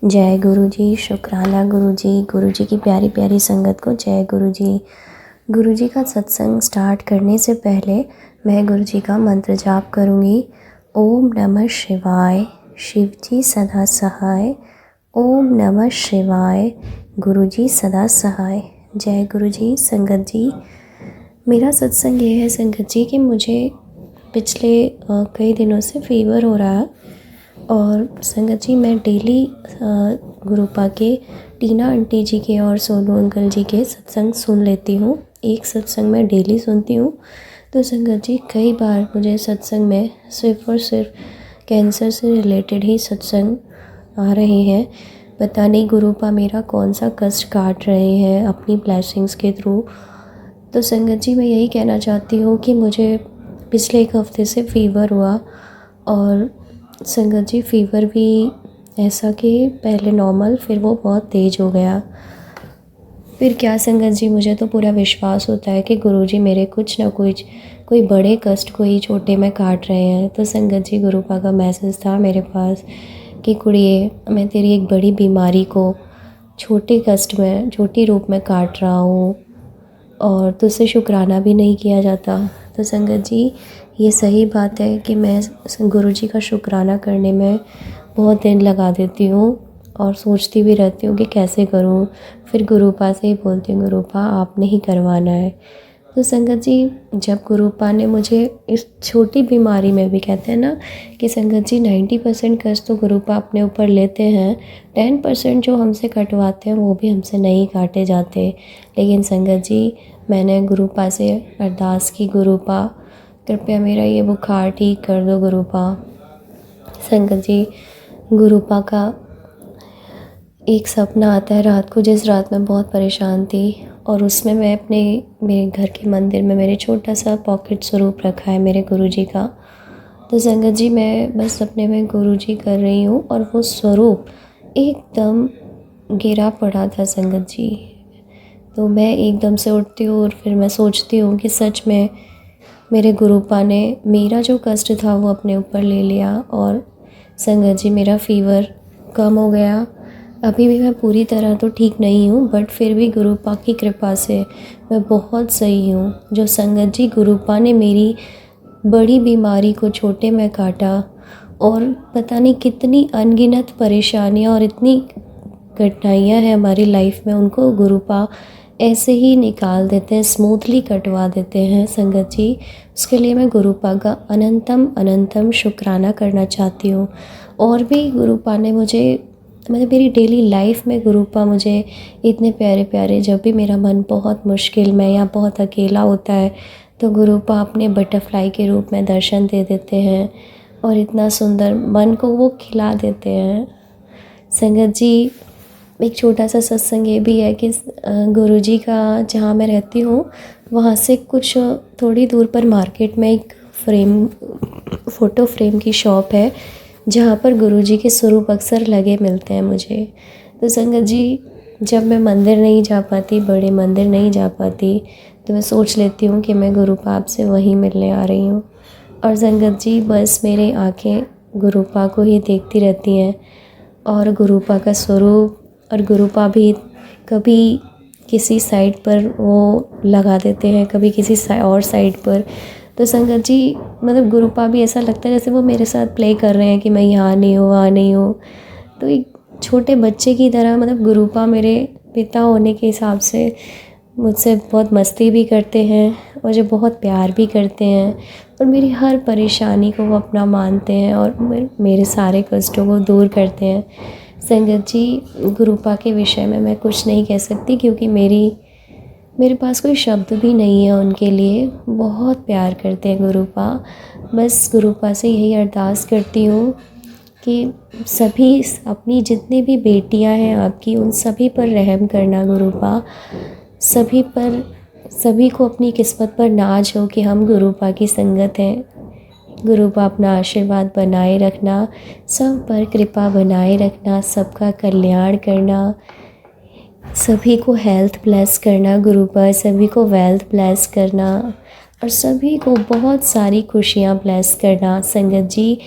जय गुरु जी। शुक्राना गुरु जी। गुरु जी की प्यारी प्यारी संगत को जय गुरु जी। गुरु जी का सत्संग स्टार्ट करने से पहले मैं गुरु जी का मंत्र जाप करूँगी। ओम नमः शिवाय, शिव जी सदा सहाय। ओम नमः शिवाय, गुरु जी सदा सहाय। जय गुरु जी। संगत जी, मेरा सत्संग ये है संगत जी कि मुझे पिछले कई दिनों से फ़ीवर हो रहा है और संगत जी मैं डेली गुरुपा के टीना आंटी जी के और सोनू अंकल जी के सत्संग सुन लेती हूँ। एक सत्संग मैं डेली सुनती हूँ। तो संगत जी कई बार मुझे सत्संग में सिर्फ़ और सिर्फ कैंसर से रिलेटेड ही सत्संग आ रहे हैं। पता नहीं गुरुपा मेरा कौन सा कष्ट काट रहे हैं अपनी ब्लेसिंग्स के थ्रू। तो संगत जी मैं यही कहना चाहती हूँ कि मुझे पिछले एक हफ़्ते से फ़ीवर हुआ और संगत जी फ़ीवर भी ऐसा कि पहले नॉर्मल फिर वो बहुत तेज़ हो गया। फिर क्या संगत जी, मुझे तो पूरा विश्वास होता है कि गुरुजी मेरे कुछ ना कुछ कोई बड़े कष्ट को ही छोटे में काट रहे हैं। तो संगत जी गुरुपा का मैसेज था मेरे पास कि कुड़िए मैं तेरी एक बड़ी बीमारी को छोटे कष्ट में छोटी रूप में काट रहा हूँ और तुझसे शुक्राना भी नहीं किया जाता। तो संगत जी ये सही बात है कि मैं गुरुजी का शुक्राना करने में बहुत दिन लगा देती हूँ और सोचती भी रहती हूँ कि कैसे करूँ। फिर गुरुपा से ही बोलती हूँ गुरुपा आपने ही करवाना है। तो संगत जी जब गुरुपा ने मुझे इस छोटी बीमारी में भी कहते हैं ना कि संगत जी 90% कष्ट तो गुरुपा अपने ऊपर लेते हैं, 10% जो हमसे कटवाते हैं वो भी हमसे नहीं काटे जाते। लेकिन संगत जी मैंने गुरुपा से अरदास की, गुरुपा कृपया मेरा ये बुखार ठीक कर दो गुरुपा। संगत जी गुरुपा का एक सपना आता है रात को, जिस रात मैं बहुत परेशान थी और उसमें मैं मेरे घर के मंदिर में मेरे छोटा सा पॉकेट स्वरूप रखा है मेरे गुरुजी का। तो संगत जी मैं बस सपने में गुरुजी कर रही हूँ और वो स्वरूप एकदम गिरा पड़ा था संगत जी। तो मैं एकदम से उठती हूँ और फिर मैं सोचती हूँ कि सच में मेरे गुरुपा ने मेरा जो कष्ट था वो अपने ऊपर ले लिया और संगत जी मेरा फ़ीवर कम हो गया। अभी भी मैं पूरी तरह तो ठीक नहीं हूँ बट फिर भी गुरुपा की कृपा से मैं बहुत सही हूँ। जो संगत जी गुरुपा ने मेरी बड़ी बीमारी को छोटे में काटा और पता नहीं कितनी अनगिनत परेशानियाँ और इतनी कठिनाइयाँ हैं हमारी लाइफ में, उनको गुरुपा ऐसे ही निकाल देते हैं, स्मूथली कटवा देते हैं संगत जी। उसके लिए मैं गुरुपा का अनंतम अनंतम शुक्राना करना चाहती हूँ। और भी गुरुपा ने मुझे मतलब मेरी डेली लाइफ में गुरुपा मुझे इतने प्यारे प्यारे, जब भी मेरा मन बहुत मुश्किल में या बहुत अकेला होता है तो गुरुपा अपने बटरफ्लाई के रूप में दर्शन दे देते हैं और इतना सुंदर मन को वो खिला देते हैं। संगत जी एक छोटा सा सत्संग ये भी है कि गुरुजी का जहाँ मैं रहती हूँ वहाँ से कुछ थोड़ी दूर पर मार्केट में एक फ़ोटो फ्रेम की शॉप है जहाँ पर गुरुजी के स्वरूप अक्सर लगे मिलते हैं मुझे। तो संगत जी जब मैं मंदिर नहीं जा पाती, बड़े मंदिर नहीं जा पाती, तो मैं सोच लेती हूँ कि मैं गुरुपा आपसे वहीं मिलने आ रही हूँ। और संगत जी बस मेरी आँखें गुरुपा को ही देखती रहती हैं और गुरुपा का स्वरूप, और गुरुपा भी कभी किसी साइड पर वो लगा देते हैं, कभी किसी और साइड पर। तो संगत जी मतलब गुरुपा भी ऐसा लगता है जैसे वो मेरे साथ प्ले कर रहे हैं कि मैं यहाँ नहीं हूँ, वहाँ नहीं हूँ। तो एक छोटे बच्चे की तरह मतलब गुरुपा मेरे पिता होने के हिसाब से मुझसे बहुत मस्ती भी करते हैं, मुझे बहुत प्यार भी करते हैं और मेरी हर परेशानी को वो अपना मानते हैं और मेरे सारे कष्टों को दूर करते हैं। संगत जी गुरुपा के विषय में मैं कुछ नहीं कह सकती क्योंकि मेरे पास कोई शब्द भी नहीं है उनके लिए। बहुत प्यार करते हैं गुरुपा। बस गुरुपा से यही अरदास करती हूँ कि सभी अपनी जितनी भी बेटियां हैं आपकी उन सभी पर रहम करना गुरुपा। सभी पर, सभी को अपनी किस्मत पर नाज हो कि हम गुरुपा की संगत हैं। गुरुपा अपना आशीर्वाद बनाए रखना, सब पर कृपा बनाए रखना, सबका कल्याण करना, सभी को हेल्थ ब्लेस करना गुरुपा, सभी को वेल्थ ब्लेस करना और सभी को बहुत सारी खुशियाँ ब्लेस करना। संगत जी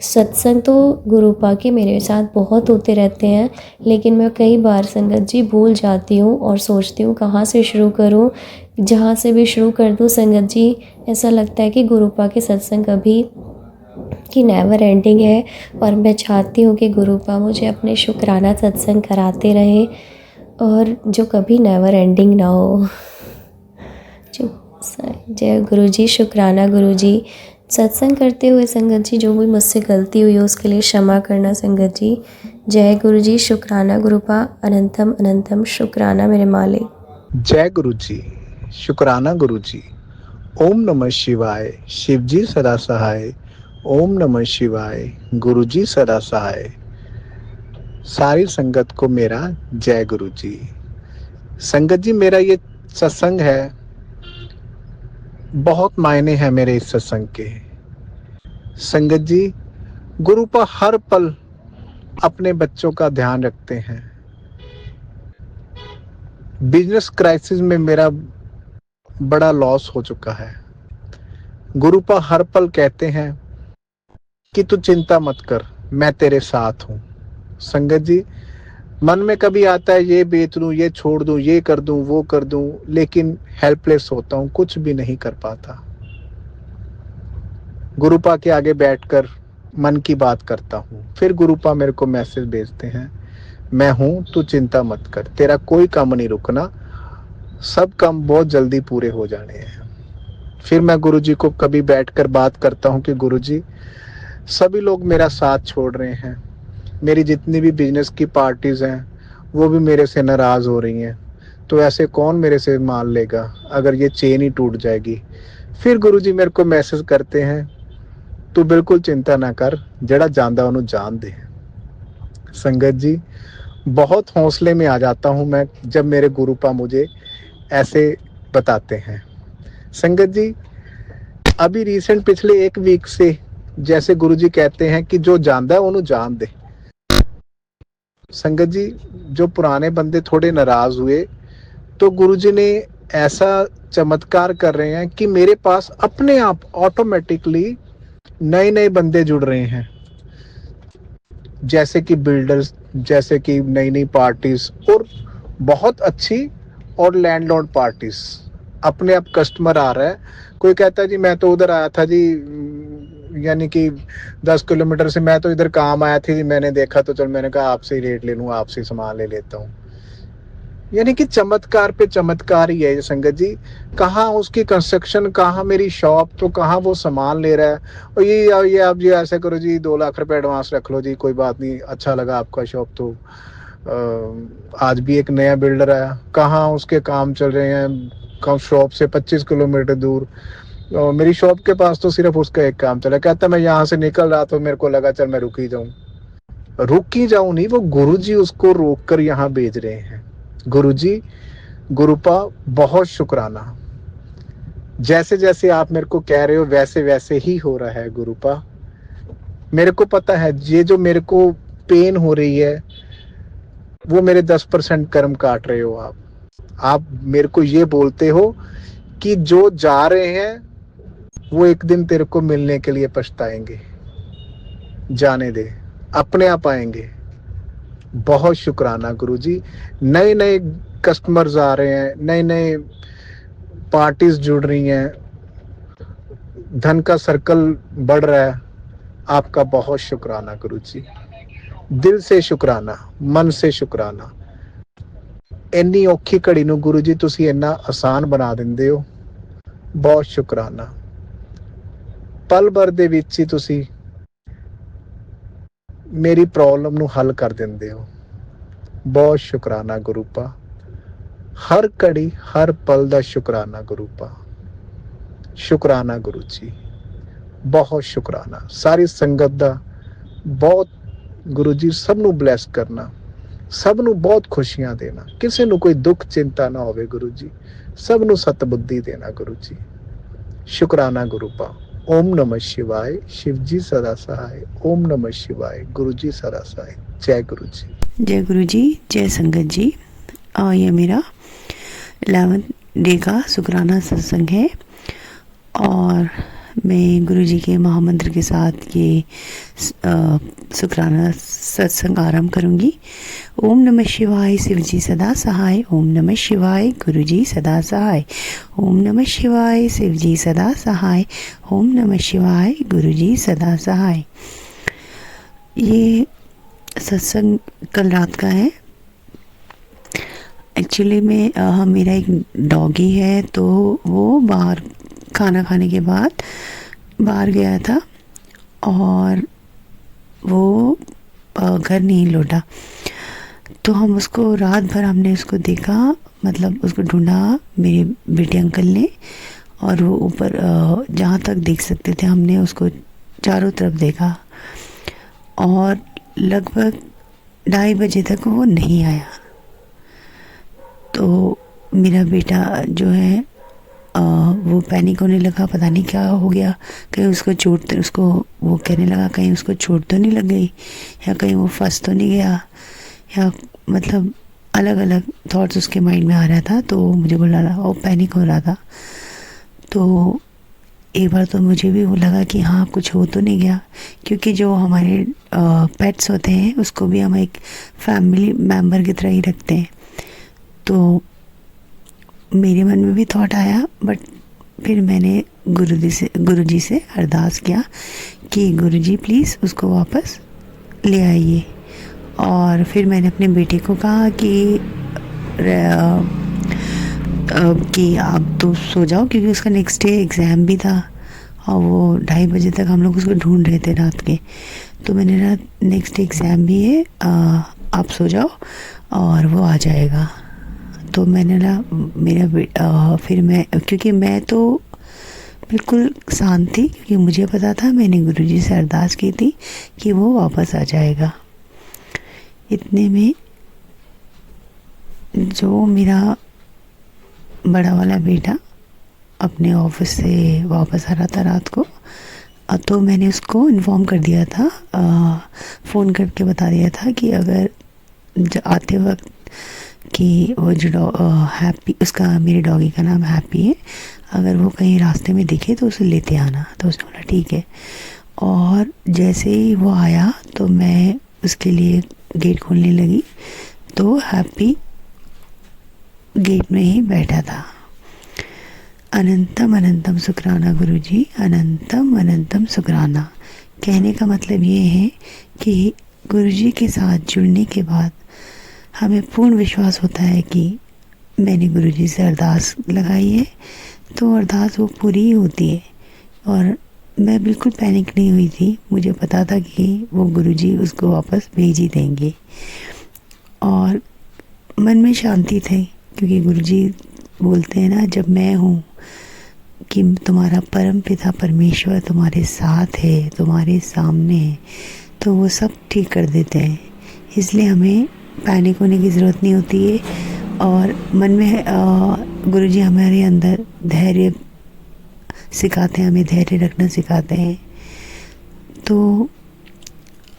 सत्संग तो गुरुपा के मेरे साथ बहुत होते रहते हैं, लेकिन मैं कई बार संगत जी भूल जाती हूँ और सोचती हूँ कहाँ से शुरू करूँ। जहाँ से भी शुरू कर दूँ संगत जी, ऐसा लगता है कि गुरुपा के सत्संग कभी की नेवर एंडिंग है। और मैं चाहती हूँ कि गुरुपा मुझे अपने शुक्राना सत्संग कराते रहे और जो कभी नेवर एंडिंग ना हो। जय गुरु जी, शुक्राना गुरु जी। सत्संग करते हुए संगत जी जो भी मुझसे गलती हुई हो उसके लिए क्षमा करना संगत जी। जय गुरु जी, शुक्राना गुरुपा, अनंतम अनंतम शुक्राना मेरे मालिक। जय गुरु जी, शुक्राना गुरु जी। ओम नमः शिवाय, शिव जी सदा सहाय। ओम नमः शिवाय, गुरु जी सदा सहाय। सारी संगत को मेरा जय गुरु जी। संगत जी, मेरा ये सत्संग है, बहुत मायने हैं मेरे इस सत्संग के। संगत जी, गुरुपा हर पल अपने बच्चों का ध्यान रखते हैं। बिजनेस क्राइसिस में मेरा बड़ा लॉस हो चुका है। गुरुपा हर पल कहते हैं कि तू चिंता मत कर, मैं तेरे साथ हूँ। संगत जी, मन में कभी आता है ये बेच दूं, ये छोड़ दूं, ये कर दूं, वो कर दूं, लेकिन हेल्पलेस होता हूँ, कुछ भी नहीं कर पाता। गुरुपा के आगे बैठकर मन की बात करता हूँ, फिर गुरुपा मेरे को मैसेज भेजते हैं, मैं हूँ, तू चिंता मत कर, तेरा कोई काम नहीं रुकना, सब काम बहुत जल्दी पूरे हो जाने हैं। फिर मैं गुरुजी को कभी बैठकर बात करता हूँ कि गुरुजी, सभी लोग मेरा साथ छोड़ रहे हैं, मेरी जितनी भी बिजनेस की पार्टीज हैं वो भी मेरे से नाराज हो रही हैं, तो ऐसे कौन मेरे से माल लेगा अगर ये चेन ही टूट जाएगी। फिर गुरुजी मेरे को मैसेज करते हैं, तू बिल्कुल चिंता ना कर, जड़ा जानदा उन्होंने जान दे। संगत जी, बहुत हौसले में आ जाता हूँ मैं जब मेरे गुरुपा मुझे ऐसे बताते हैं। संगत जी, अभी रिसेंट पिछले एक वीक से जैसे गुरुजी कहते हैं कि जो जानदा है उन्होंने जान दे। संगत जी, जो पुराने बंदे थोड़े नाराज हुए तो गुरुजी ने ऐसा चमत्कार कर रहे हैं कि मेरे पास अपने आप ऑटोमेटिकली नए नए बंदे जुड़ रहे हैं, जैसे कि बिल्डर्स, जैसे कि नई नई पार्टीज और बहुत अच्छी और लैंडलॉर्ड पार्टीज। अपने आप कस्टमर आ रहा है, कोई कहता है जी मैं तो उधर आया था जी, यानी कि 10 किलोमीटर से, मैं तो इधर काम आया थी जी, मैंने देखा तो चल मैंने कहा आपसे ही रेट ले लूँ, आपसे ही सामान ले लेता हूँ। यानी कि चमत्कार पे चमत्कार ही है ये संगत जी। कहाँ उसकी कंस्ट्रक्शन, कहाँ मेरी शॉप, तो कहाँ वो सामान ले रहा है। और ये आप जी ऐसे करो जी, 2 लाख रुपए एडवांस रख लो जी, कोई बात नहीं, अच्छा लगा आपका शॉप तो आज भी एक नया बिल्डर आया, कहाँ उसके काम चल रहे हैं, कम शॉप से 25 किलोमीटर दूर, और मेरी शॉप के पास तो सिर्फ उसका एक काम चला। कहता मैं यहाँ से निकल रहा तो मेरे को लगा चल मैं रुक ही जाऊं नहीं, वो गुरुजी उसको रोक कर यहाँ भेज रहे हैं। गुरुजी, गुरुपा बहुत शुक्राना। जैसे जैसे आप मेरे को कह रहे हो वैसे वैसे ही हो रहा है गुरुपा। मेरे को पता है ये जो मेरे को पेन हो रही है वो मेरे 10% कर्म काट रहे हो आप मेरे को ये बोलते हो कि जो जा रहे हैं वो एक दिन तेरे को मिलने के लिए पछताएंगे, जाने दे, अपने आप आएंगे। बहुत शुक्राना गुरुजी। नए नए कस्टमर्स आ रहे हैं, नए नए पार्टीज जुड़ रही हैं, धन का सर्कल बढ़ रहा है। आपका बहुत शुक्राना गुरुजी, दिल से शुक्राना, मन से शुक्राना। ਇੰਨੀ ਔਖੀ ਘੜੀ ਨੂੰ ਗੁਰੂ ਜੀ ਤੁਸੀਂ ਇੰਨਾ ਆਸਾਨ ਬਣਾ ਦਿੰਦੇ ਹੋ, ਬਹੁਤ ਸ਼ੁਕਰਾਨਾ। ਪਲ ਭਰ ਦੇ ਵਿੱਚ ਹੀ ਤੁਸੀਂ ਮੇਰੀ ਪ੍ਰੋਬਲਮ ਨੂੰ ਹੱਲ ਕਰ ਦਿੰਦੇ ਹੋ, ਬਹੁਤ ਸ਼ੁਕਰਾਨਾ ਗੁਰੂਪਾ। ਹਰ ਘੜੀ ਹਰ ਪਲ ਦਾ ਸ਼ੁਕਰਾਨਾ ਗੁਰੂਪਾ, ਸ਼ੁਕਰਾਨਾ ਗੁਰੂ ਜੀ, ਬਹੁਤ ਸ਼ੁਕਰਾਨਾ। ਸਾਰੀ ਸੰਗਤ ਦਾ ਬਹੁਤ ਗੁਰੂ ਜੀ, ਸਭ ਨੂੰ ਬਲੈਸ ਕਰਨਾ, ਸਭ ਨੂੰ ਬਹੁਤ ਖੁਸ਼ੀਆਂ ਦੇਣਾ, ਕਿਸੇ ਨੂੰ ਕੋਈ ਦੁੱਖ ਚਿੰਤਾ ਨਾ ਹੋਵੇ ਗੁਰੂ ਜੀ, ਸਭ ਨੂੰ ਸਤਬੁੱਧੀ ਦੇਣਾ ਗੁਰੂ ਜੀ। शुक्राना गुरुपा। ओम नमः शिवाय, शिव जी सदा सहाय। ओम नमः शिवाय, गुरु जी सदा सहाय। जय गुरु जी। जय गुरु जी, जय संगत जी। ये मेरा 11th डे का शुक्राना सत्संग है और मैं गुरुजी के महामंत्र के साथ ये शुक्राना सत्संग आरंभ करूँगी। ओम नमः शिवाय, शिव जी सदा सहाय। ओम नमः शिवाय, गुरुजी सदा सहाय। ओम नमः शिवाय, शिव जी सदा सहाय। ओम नमः शिवाय, गुरुजी सदा सहाय। ये सत्संग कल रात का है। एक्चुअली में मेरा एक डॉगी है, तो वो बाहर खाना खाने के बाद बाहर गया था और वो घर नहीं लौटा। तो हम उसको रात भर हमने उसको देखा, मतलब उसको ढूंढा मेरे बेटे अंकल ने, और वो ऊपर जहाँ तक देख सकते थे हमने उसको चारों तरफ देखा, और लगभग 2:30 बजे तक वो नहीं आया। तो मेरा बेटा जो है वो पैनिक होने लगा, पता नहीं क्या हो गया, कहीं उसको वो कहने लगा कहीं उसको चोट तो नहीं लग गई, या कहीं वो फंस तो नहीं गया, या मतलब अलग अलग थॉट्स उसके माइंड में आ रहा था। तो मुझे बोला रहा, वो पैनिक हो रहा था। तो एक बार तो मुझे भी वो लगा कि हाँ कुछ हो तो नहीं गया, क्योंकि जो हमारे पेट्स होते हैं उसको भी हम एक फैमिली मेम्बर की तरह ही रखते हैं। तो मेरे मन में भी थॉट आया, बट फिर मैंने गुरुजी से अरदास किया कि गुरुजी प्लीज़ उसको वापस ले आइए। और फिर मैंने अपने बेटे को कहा कि आप तो सो जाओ, क्योंकि उसका नेक्स्ट डे एग्ज़ाम भी था और वो 2:30 बजे तक हम लोग उसको ढूंढ रहे थे रात के। तो मैंने कहा नेक्स्ट डे एग्ज़ाम भी है, आप सो जाओ और वो आ जाएगा। तो मैंने ना फिर मैं, क्योंकि मैं तो बिल्कुल शांत थी, क्योंकि मुझे पता था मैंने गुरुजी से अरदास की थी कि वो वापस आ जाएगा। इतने में जो मेरा बड़ा वाला बेटा अपने ऑफिस से वापस आ रहा था रात को, तो मैंने उसको इन्फॉर्म कर दिया था, फ़ोन करके बता दिया था कि अगर आते वक्त कि वो जो हैप्पी, उसका मेरे डॉगी का नाम हैप्पी है, अगर वो कहीं रास्ते में दिखे तो उसे लेते आना। तो उसने बोला ठीक है। और जैसे ही वो आया तो मैं उसके लिए गेट खोलने लगी, तो हैप्पी गेट में ही बैठा था। अनंतम अनंतम शुक्राना गुरुजी, अनंतम अनंतम शुक्राना। कहने का मतलब ये है कि गुरुजी के साथ जुड़ने के बाद हमें पूर्ण विश्वास होता है कि मैंने गुरुजी से अरदास लगाई है तो अरदास वो पूरी ही होती है। और मैं बिल्कुल पैनिक नहीं हुई थी, मुझे पता था कि वो गुरुजी उसको वापस भेज ही देंगे, और मन में शांति थी, क्योंकि गुरुजी बोलते हैं ना, जब मैं हूँ कि तुम्हारा परम पिता परमेश्वर तुम्हारे साथ है, तुम्हारे सामने है, तो वो सब ठीक कर देते हैं। इसलिए हमें पैनिक होने की ज़रूरत नहीं होती है, और मन में गुरुजी हमारे अंदर धैर्य सिखाते हैं, हमें धैर्य रखना सिखाते हैं। तो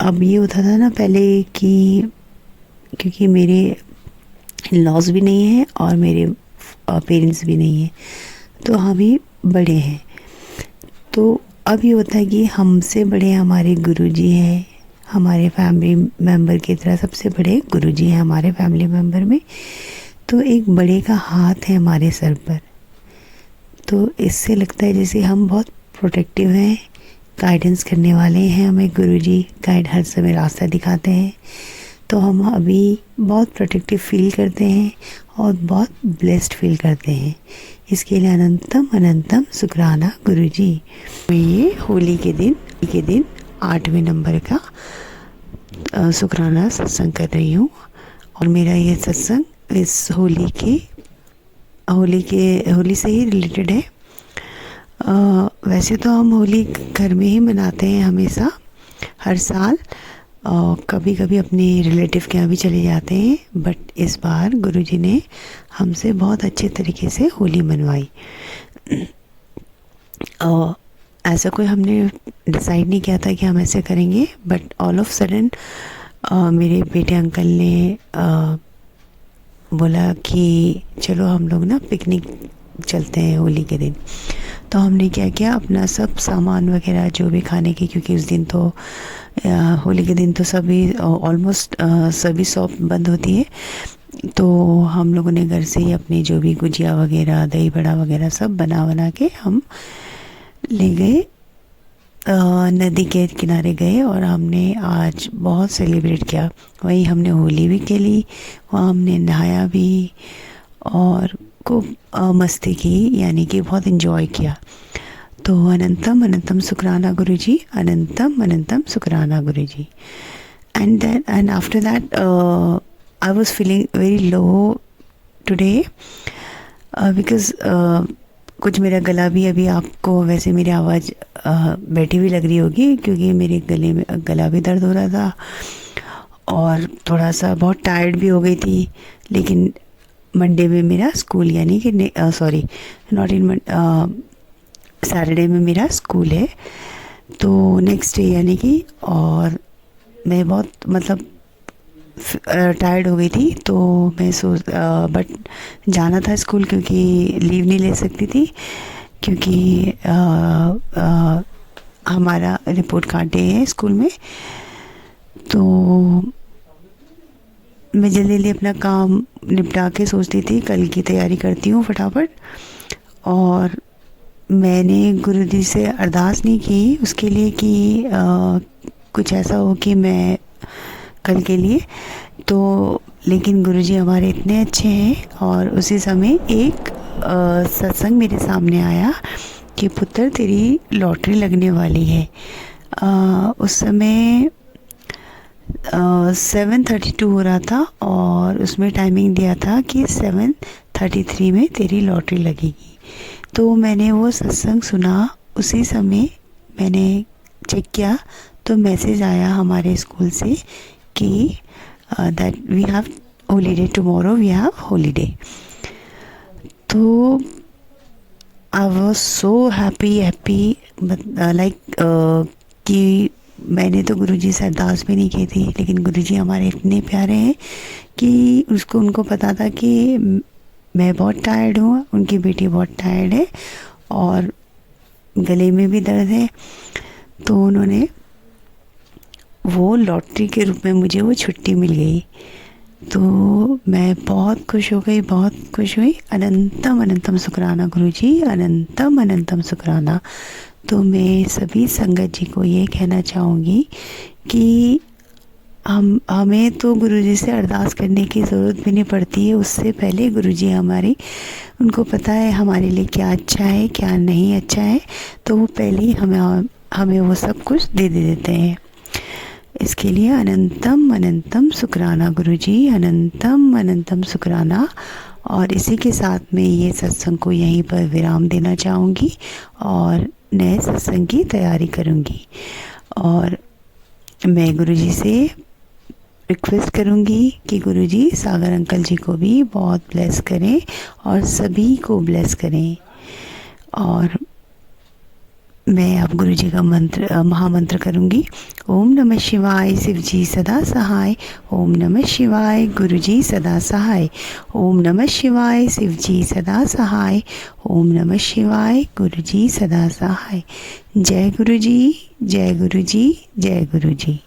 अब ये होता था ना पहले कि क्योंकि मेरे लॉज भी नहीं है और मेरे पेरेंट्स भी नहीं है, तो हम ही बड़े हैं। तो अब ये होता है कि हमसे बड़े हमारे गुरुजी हैं, हमारे फैमिली मेम्बर की तरह सबसे बड़े गुरुजी हैं हमारे फैमिली मेम्बर में। तो एक बड़े का हाथ है हमारे सर पर, तो इससे लगता है जैसे हम बहुत प्रोटेक्टिव हैं, गाइडेंस करने वाले हैं, हमें गुरुजी गाइड हर समय रास्ता दिखाते हैं। तो हम अभी बहुत प्रोटेक्टिव फील करते हैं और बहुत ब्लेस्ड फील करते हैं। इसके लिए अनंतम अनंतम शुक्राना गुरुजी। मैं ये होली के दिन 8वें नंबर का शुक्राना सत्संग कर रही हूँ, और मेरा ये सत्संग इस होली से ही रिलेटेड है। वैसे तो हम होली घर में ही मनाते हैं हमेशा, हर साल, कभी कभी अपने रिलेटिव के यहाँ भी चले जाते हैं, बट इस बार गुरुजी ने हमसे बहुत अच्छे तरीके से होली मनवाई। ऐसा कोई हमने डिसाइड नहीं किया था कि हम ऐसे करेंगे, बट ऑल ऑफ सडन मेरे बेटे अंकल ने बोला कि चलो हम लोग ना पिकनिक चलते हैं होली के दिन। तो हमने क्या किया, अपना सब सामान वगैरह जो भी खाने की, क्योंकि उस दिन तो होली के दिन तो सभी ऑलमोस्ट सभी शॉप बंद होती है, तो हम लोगों ने घर से ही अपनी जो भी गुजिया वगैरह, दही बड़ा वगैरह सब बना के हम ले गए, नदी के किनारे गए और हमने आज बहुत सेलिब्रेट किया। वहीं हमने होली भी खेली, वहाँ हमने नहाया भी और खूब मस्ती की, यानी कि बहुत इन्जॉय किया। तो अनंतम अनंतम शुक्राना गुरुजी, अनंतम अनंतम शुक्राना Guruji. And after that I was feeling very low today because कुछ मेरा गला भी, अभी आपको वैसे मेरी आवाज़ बैठी हुई लग रही होगी, क्योंकि मेरे गले में गला भी दर्द हो रहा था और थोड़ा सा बहुत टायर्ड भी हो गई थी। लेकिन मंडे में मेरा स्कूल, यानी कि सॉरी नॉट इन सैटरडे में मेरा स्कूल है, तो नेक्स्ट डे यानी कि, और मैं बहुत मतलब टायर्ड हो गई थी, तो मैं बट जाना था स्कूल, क्योंकि लीव नहीं ले सकती थी, क्योंकि हमारा रिपोर्ट कार्ड डे है स्कूल में। तो मैं जल्दी जल्दी अपना काम निपटा के सोचती थी कल की तैयारी करती हूँ फटाफट। और मैंने गुरु जी से अरदास नहीं की उसके लिए कि कुछ ऐसा हो कि मैं कल के लिए, तो लेकिन गुरुजी हमारे इतने अच्छे हैं। और उसी समय एक सत्संग मेरे सामने आया कि पुत्र तेरी लॉटरी लगने वाली है। उस समय 7:32 हो रहा था और उसमें टाइमिंग दिया था कि 7:33 में तेरी लॉटरी लगेगी। तो मैंने वो सत्संग सुना, उसी समय मैंने चेक किया तो मैसेज आया हमारे स्कूल से कि that we have holiday tomorrow, we have holiday। तो I was so happy like कि मैंने तो गुरुजी से अरदास भी नहीं की थी, लेकिन गुरुजी हमारे इतने प्यारे हैं कि उनको पता था कि मैं बहुत टायर्ड हूँ, उनकी बेटी बहुत टायर्ड है और गले में भी दर्द है, तो उन्होंने वो लॉटरी के रूप में मुझे वो छुट्टी मिल गई। तो मैं बहुत खुश हो गई, बहुत खुश हुई। अनंतम अनंतम शुक्राना गुरुजी, अनंतम अनंतम शुक्राना। तो मैं सभी संगत जी को ये कहना चाहूँगी कि हमें तो गुरुजी से अरदास करने की ज़रूरत भी नहीं पड़ती है। उससे पहले गुरुजी हमारी, उनको पता है हमारे लिए क्या अच्छा है क्या नहीं अच्छा है, तो वो पहले ही हमें वो सब कुछ दे देते हैं। इसके लिए अनंतम अनंतम शुक्राना गुरुजी, अनंतम अनंतम शुक्राना। और इसी के साथ में ये सत्संग को यहीं पर विराम देना चाहूँगी और नए सत्संग की तैयारी करूँगी। और मैं गुरुजी से रिक्वेस्ट करूँगी कि गुरुजी सागर अंकल जी को भी बहुत ब्लेस करें और सभी को ब्लेस करें। और मैं अब गुरुजी का मंत्र, महामंत्र करूँगी। ओम नमः शिवाय, शिव जी सदा सहाय। ओम नमः शिवाय, गुरुजी सदा सहाय। ओम नमः शिवाय, शिव जी सदा सहाय। ओम नमः शिवाय, गुरुजी सदा सहाय। जय गुरुजी, जय गुरुजी, जय गुरुजी।